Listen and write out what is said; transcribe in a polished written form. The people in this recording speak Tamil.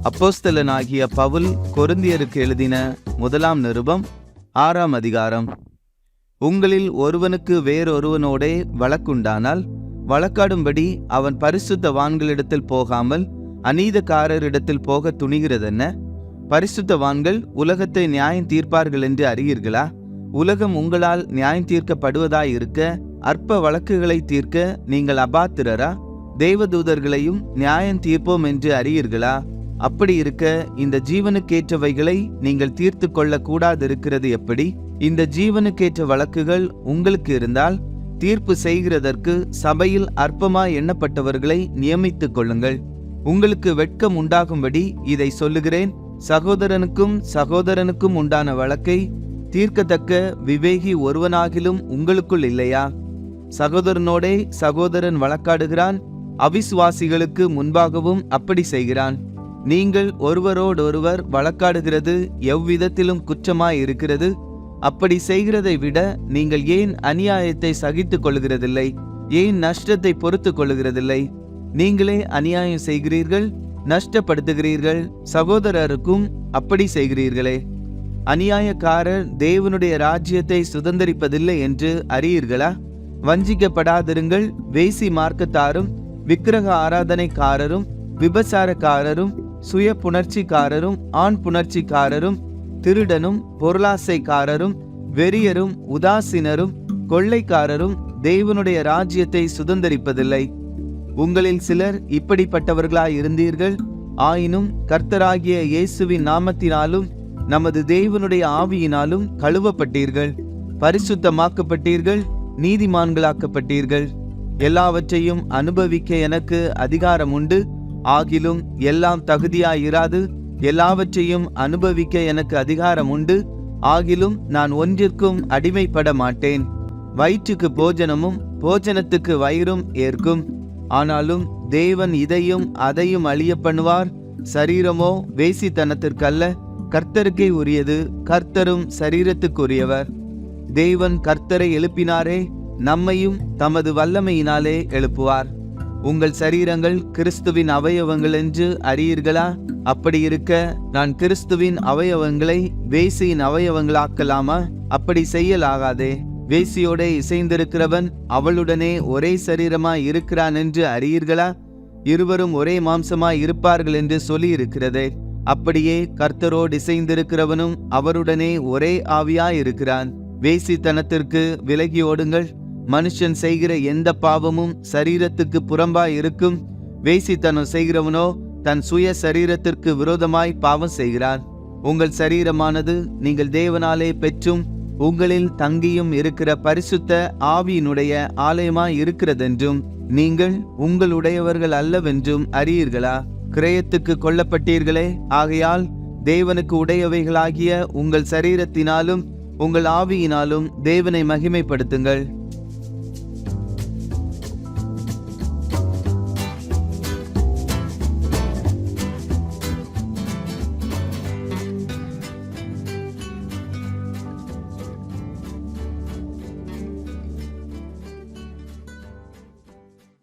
அப்போஸ்தலனாகிய பவுல் கொரிந்தியருக்கு எழுதின முதலாம் நிருபம் 6ஆம் அதிகாரம். உங்களில் ஒருவனுக்கு வேறொருவனோடே வழக்குண்டானால் வழக்காடும்படி அவன் பரிசுத்தவான்களிடத்தில் போகாமல் அநீதக்காரரிடத்தில் போக துணிகிறதென்ன? பரிசுத்தவான்கள் உலகத்தை நியாயம் தீர்ப்பார்கள் என்று அறியீர்களா? உலகம் உங்களால் நியாயம் தீர்க்கப்படுவதாயிருக்க அற்ப வழக்குகளை தீர்க்க நீங்கள் அபாத்திரரா? தேவதூதர்களையும் நியாயம் தீர்ப்போம் என்று அறியீர்களா? அப்படி இருக்க இந்த ஜீவனுக்கேற்றவைகளை நீங்கள் தீர்த்து கொள்ள கூடாதிருக்கிறது எப்படி? இந்த ஜீவனுக்கேற்ற வழக்குகள் உங்களுக்கு இருந்தால் தீர்ப்பு செய்கிறதற்கு சபையில் அற்பமாய் எண்ணப்பட்டவர்களை நியமித்துக் கொள்ளுங்கள். உங்களுக்கு வெட்கம் உண்டாகும்படி இதை சொல்லுகிறேன். சகோதரனுக்கும் உண்டான வழக்கை தீர்க்கத்தக்க விவேகி ஒருவனாகிலும் உங்களுக்குள் இல்லையா? சகோதரனோடே சகோதரன் வழக்காடுகிறான், அவிசுவாசிகளுக்கு முன்பாகவும் அப்படி செய்கிறான். நீங்கள் ஒருவரோடொருவர் வழக்காடுகிறது எவ்விதத்திலும் குற்றமாய் இருக்கிறது. அப்படி செய்கிறதை விட நீங்கள் ஏன் அநியாயத்தை சகித்துக் கொள்கிறதில்லை? ஏன் நஷ்டத்தை பொறுத்து கொள்கிறதில்லை? நீங்களே அநியாயம் செய்கிறீர்கள், நஷ்டப்படுத்துகிறீர்கள், சகோதரருக்கும் அப்படி செய்கிறீர்களே. அநியாயக்காரர் தேவனுடைய ராஜ்யத்தை சுதந்தரிப்பதில்லை என்று அறியீர்களா? வஞ்சிக்கப்படாதிருங்கள். வேசி மார்க்கத்தாரும் விக்கிரக ஆராதனைக்காரரும் விபசாரக்காரரும் சுய புணர்ச்சிக்காரரும் ஆண் புணர்ச்சிக்காரரும் திருடனும் பொருளாசைக்காரரும் வெறியரும் உதாசீனரும் கொள்ளைக்காரரும் தேவனுடைய ராஜ்யத்தை சுதந்தரிப்பதில்லை. உங்களில் சிலர் இப்படிப்பட்டவர்களாய் இருந்தீர்கள். ஆயினும் கர்த்தராகிய இயேசுவின் நாமத்தினாலும் நமது தேவனுடைய ஆவியினாலும் கழுவப்பட்டீர்கள், பரிசுத்தமாக்கப்பட்டீர்கள், நீதிமான்களாக்கப்பட்டீர்கள். எல்லாவற்றையும் அனுபவிக்க எனக்கு அதிகாரம் உண்டு. ஆகிலும் எல்லாம் தகுதியாயிராது. எல்லாவற்றையும் அனுபவிக்க எனக்கு அதிகாரம் உண்டு. ஆகிலும் நான் ஒன்றிற்கும் அடிமைப்பட மாட்டேன். வயிற்றுக்கு போஜனமும் போஜனத்துக்கு வயிறும் ஏற்கும். ஆனாலும் தேவன் இதையும் அதையும் அழிய பண்ணுவார். சரீரமோ வேசித்தனத்திற்கல்ல, கர்த்தருக்கே உரியது, கர்த்தரும் சரீரத்துக்குரியவர். தேவன் கர்த்தரை எழுப்பினாரே, நம்மையும் தமது வல்லமையினாலே எழுப்புவார். உங்கள் சரீரங்கள் கிறிஸ்துவின் அவயவங்கள் என்று அறியீர்களா? அப்படி இருக்க நான் கிறிஸ்துவின் அவயவங்களை வேசியின் அவயவங்களாக்கலாமா? அப்படி செய்யலாகாதே. வேசியோடே இசைந்திருக்கிறவன் அவளுடனே ஒரே சரீரமாய் இருக்கிறான் என்று அறியீர்களா? இருவரும் ஒரே மாம்சமாய் இருப்பார்கள் என்று சொல்லி இருக்கிறதே. அப்படியே கர்த்தரோடு இசைந்திருக்கிறவனும் அவருடனே ஒரே ஆவியாய் இருக்கிறான். வேசித்தனத்திற்கு விலகி ஓடுங்கள். மனுஷன் செய்கிற எந்த பாவமும் சரீரத்துக்கு புறம்பாய் இருக்கும். வேசித்தனம் செய்கிறவனோ தன் சுய சரீரத்திற்கு விரோதமாய் பாவம் செய்கிறான். உங்கள் சரீரமானது நீங்கள் தேவனாலே பெற்றும் உங்களில் தங்கியும் இருக்கிற பரிசுத்த ஆவியினுடைய ஆலயமாய் இருக்கிறதென்றும் நீங்கள் உங்களுடையவர்கள் அல்லவென்றும் அறியீர்களா? கிரயத்துக்கு கொல்லப்பட்டீர்களே. ஆகையால் தேவனுக்கு உடையவைகளாகிய உங்கள் சரீரத்தினாலும் உங்கள் ஆவியினாலும் தேவனை மகிமைப்படுத்துங்கள்.